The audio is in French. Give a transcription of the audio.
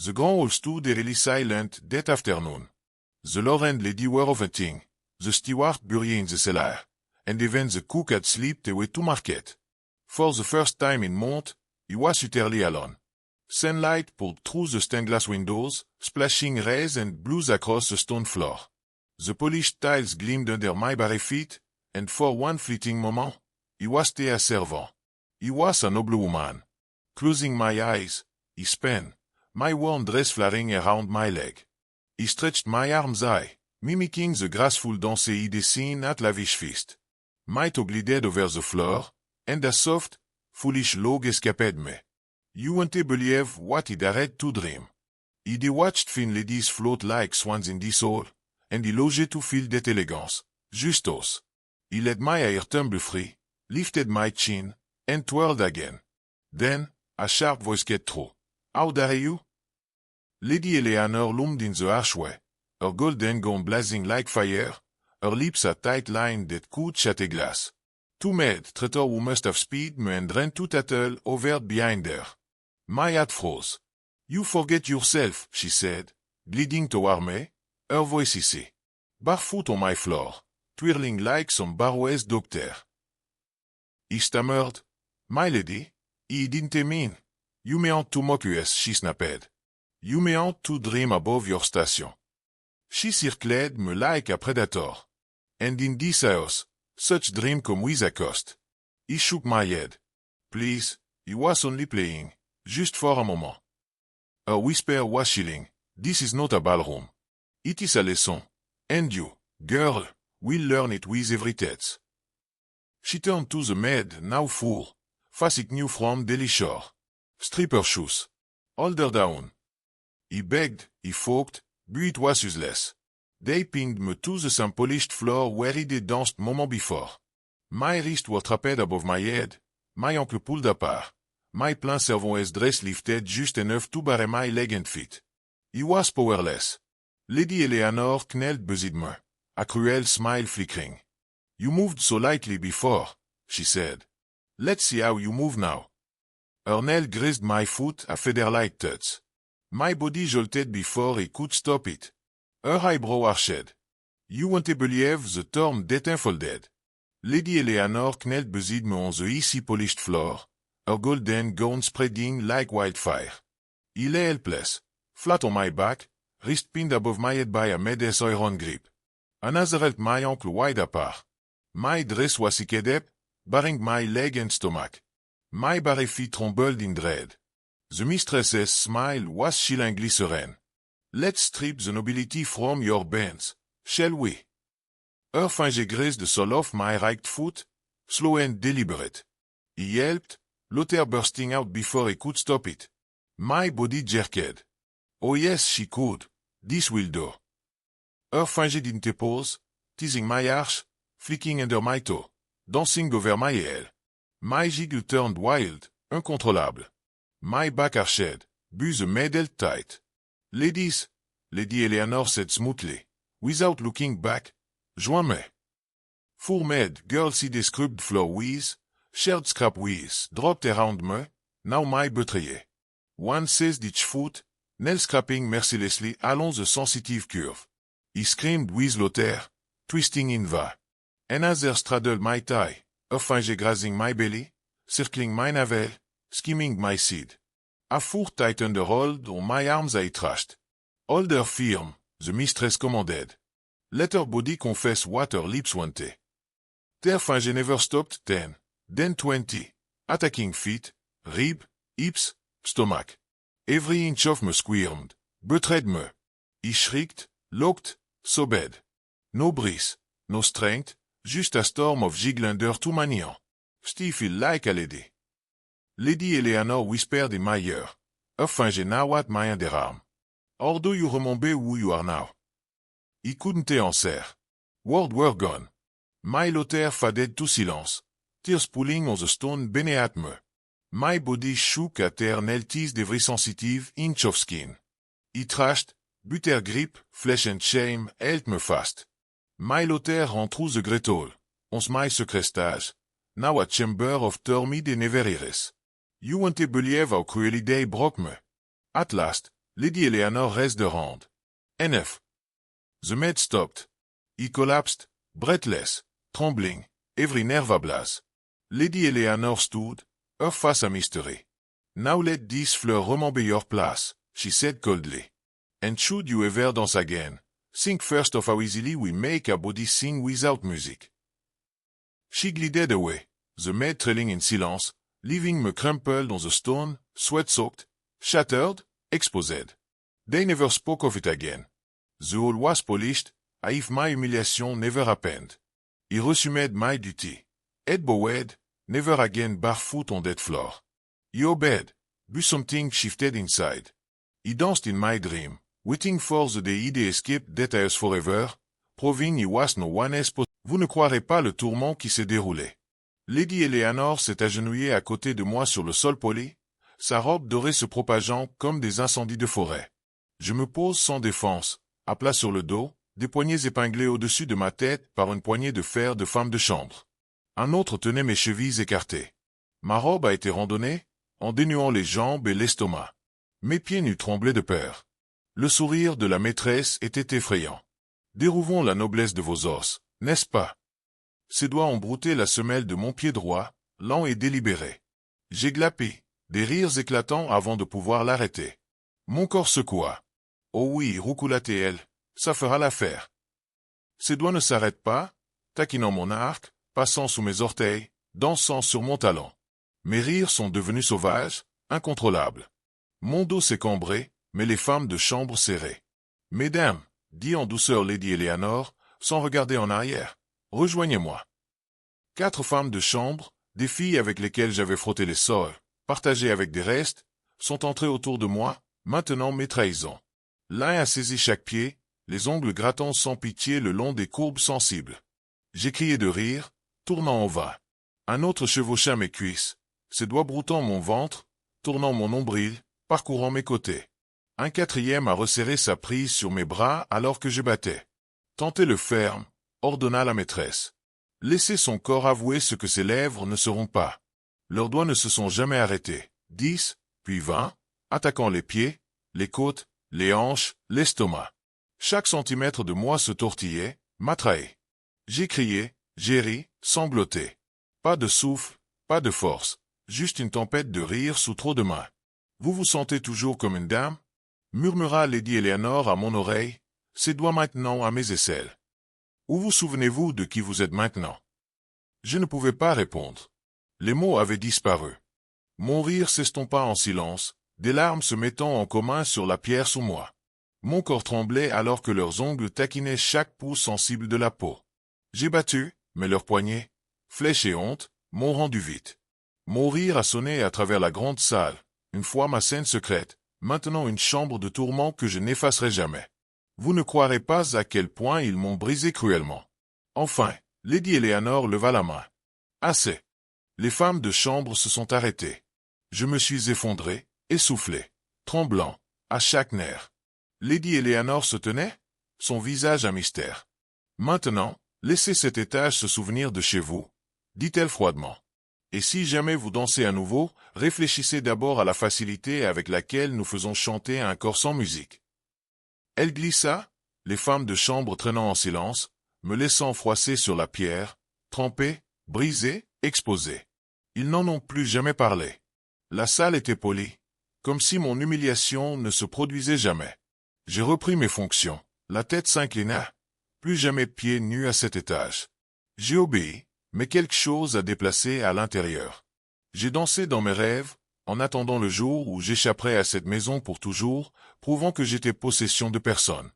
The ground all stood eerily silent that afternoon. The Lord lady were overeating, the steward buried in the cellar, and even the cook had slipped away to market. For the first time in months, he was utterly alone. Sunlight poured through the stained-glass windows, splashing rays and blues across the stone floor. The polished tiles gleamed under my bare feet, and for one fleeting moment, he was a servant. He was a noble woman. Closing my eyes, he span, my worn dress flaring around my leg. He stretched my arms high, mimicking the graceful dance he'd seen at lavish feast. My toe glided over the floor, and a soft, foolish log escaped me. You won't believe what he dared to dream. He'd watched fine ladies float like swans in this hall, and he longed to feel that elegance, justos. He let my hair tumble free, lifted my chin, and twirled again. Then, a sharp voice cut through. How dare you? Lady Eleanor loomed in the archway, her golden gown blazing like fire, her lips a tight line that could shatter glass. Two maids, traitor who must have speed me and ran to tattle over behind her. My heart froze. You forget yourself, she said, gliding toward me, her voice hissy. Barefoot on my floor, twirling like some Barway's doctor. He stammered. My lady, he didn't mean. You mayn't to mock us, she snapped. You mayn't to dream above your station. She circled me like a predator. And in this house, such dream come with a cost. He shook my head. Please, he was only playing, just for a moment. Her whisper was chilling. This is not a ballroom. It is a lesson. And you, girl, will learn it with every test. She turned to the maid, now full, facing new from Daily Shore. Strip her shoes. Hold her down. He begged, he fought, but it was useless. They pinned me to the same polished floor where he'd danced moment before. My wrists were trapped above my head, my ankle pulled apart, my plain servant's dress lifted just enough to bury my leg and feet. He was powerless. Lady Eleanor knelt beside me, a cruel smile flickering. You moved so lightly before, she said. Let's see how you move now. Her nail grazed my foot a feather-like touch. My body jolted before he could stop it. Her eyebrow arched. You won't believe the term that unfolded. Lady Eleanor knelt beside me on the icy polished floor, her golden gown spreading like wildfire. He lay helpless, flat on my back, wrist pinned above my head by a Medes iron grip. Another held my ankle wide apart. My dress was hicked up, barring my leg and stomach. My bare feet trembled in dread. The mistress's smile was chillingly serene. Let's strip the nobility from your bands, shall we? Her finger grazed the sole of my right foot, slow and deliberate. He yelped, laughter bursting out before he could stop it. My body jerked. Oh yes, she could. This will do. Her finger didn't pause, teasing my arch, flicking under my toe, dancing over my heel. My jiggle turned wild, uncontrollable. My back arched, but the maid held tight. Ladies, Lady Eleanor said smoothly, without looking back, join me. Four maid girls he scrubbed floor with, shared scrap with, dropped around me, now my betrayer. One seized each foot, nail scraping mercilessly along the sensitive curve. He screamed with laughter, twisting in va. Another straddled my thigh, her finger grazing my belly, circling my navel, skimming my seed. A foot tightened her hold on my arms I thrashed. Hold her firm, the mistress commanded. Let her body confess what her lips wanted. Their finger never stopped 10, then 20, attacking feet, rib, hips, stomach. Every inch of me squirmed, betrayed me. He shrieked, looked, sobbed. No breath, no strength, just a storm of giglander to my ear. Stiffly like a lady. Lady Eleanor whispered in my ear, her finger now at my underarm. Or do you remember who you are now? He couldn't answer. Words were gone. My laughter faded to silence, tears pooling on the stone beneath me. My body shook at her nail-teased every sensitive inch of skin. He thrashed, but her grip, flesh and shame, held me fast. My laughter ran through the great hall, on my secret stage, now a chamber of torment and never iris. You won't believe how cruelly they broke me. At last, Lady Eleanor raised her hand. NF. The maid stopped. He collapsed, breathless, trembling, every nerve ablaze. Lady Eleanor stood, her face a mystery. Now let these fleurs remember your place, she said coldly. And should you ever dance again, think first of how easily we make a body sing without music. She glided away, the maid trailing in silence, leaving me crumpled on the stone, sweat-soaked, shattered, exposed. They never spoke of it again. The hall was polished, as if my humiliation never happened. He resumed my duty. Head bowed, never again barefoot on that floor. He obeyed, but something shifted inside. He danced in my dream, waiting for the day he'd escape that house forever, proving he was no one else possible. Vous ne croirez pas le tourment qui s'est déroulé. Lady Eleanor s'est agenouillée à côté de moi sur le sol poli, sa robe dorée se propageant comme des incendies de forêt. Je me pose sans défense, à plat sur le dos, des poignets épinglés au-dessus de ma tête par une poignée de fer de femme de chambre. Un autre tenait mes chevilles écartées. Ma robe a été randonnée, en dénuant les jambes et l'estomac. Mes pieds nus tremblaient de peur. Le sourire de la maîtresse était effrayant. Dérouvons la noblesse de vos os, n'est-ce pas? Ses doigts ont brouté la semelle de mon pied droit, lent et délibéré. J'ai glapé, des rires éclatants avant de pouvoir l'arrêter. Mon corps secoua. Oh oui, roucoulatait-elle, ça fera l'affaire. Ses doigts ne s'arrêtent pas, taquinant mon arc, passant sous mes orteils, dansant sur mon talon. Mes rires sont devenus sauvages, incontrôlables. Mon dos s'est cambré, mais les femmes de chambre serrées. Mesdames, dit en douceur Lady Eleanor, sans regarder en arrière, rejoignez-moi. 4 femmes de chambre, des filles avec lesquelles j'avais frotté les sols, partagées avec des restes, sont entrées autour de moi, maintenant mes trahisons. L'un a saisi chaque pied, les ongles grattant sans pitié le long des courbes sensibles. J'ai crié de rire, tournant en vain. Un autre chevaucha mes cuisses, ses doigts broutant mon ventre, tournant mon nombril, parcourant mes côtés. Un quatrième a resserré sa prise sur mes bras alors que je battais. Tentez le ferme, ordonna la maîtresse. Laissez son corps avouer ce que ses lèvres ne seront pas. Leurs doigts ne se sont jamais arrêtés. 10, puis 20, attaquant les pieds, les côtes, les hanches, l'estomac. Chaque centimètre de moi se tortillait, m'attraait. J'ai crié, j'ai ri, sangloté. Pas de souffle, pas de force, juste une tempête de rire sous trop de mains. Vous vous sentez toujours comme une dame? Murmura Lady Eleanor à mon oreille, ses doigts maintenant à mes aisselles. Ou vous souvenez-vous de qui vous êtes maintenant? Je ne pouvais pas répondre. Les mots avaient disparu. Mon rire s'estompa en silence, des larmes se mettant en commun sur la pierre sous moi. Mon corps tremblait alors que leurs ongles taquinaient chaque pouce sensible de la peau. J'ai battu, mais leurs poignets, flèche et honte, m'ont rendu vite. Mon rire a sonné à travers la grande salle, une fois ma scène secrète, maintenant une chambre de tourment que je n'effacerai jamais. Vous ne croirez pas à quel point ils m'ont brisé cruellement. Enfin, Lady Eleanor leva la main. Assez. Les femmes de chambre se sont arrêtées. Je me suis effondré, essoufflé, tremblant, à chaque nerf. Lady Eleanor se tenait, son visage un mystère. Maintenant, laissez cet étage se souvenir de chez vous, dit-elle froidement. Et si jamais vous dansez à nouveau, réfléchissez d'abord à la facilité avec laquelle nous faisons chanter un corps sans musique. Elle glissa, les femmes de chambre traînant en silence, me laissant froisser sur la pierre, trempée, brisée, exposée. Ils n'en ont plus jamais parlé. La salle était polie, comme si mon humiliation ne se produisait jamais. J'ai repris mes fonctions, la tête s'inclina, plus jamais pieds nus à cet étage. J'ai obéi, mais quelque chose a déplacé à l'intérieur. J'ai dansé dans mes rêves, en attendant le jour où j'échapperais à cette maison pour toujours, prouvant que j'étais possession de personne.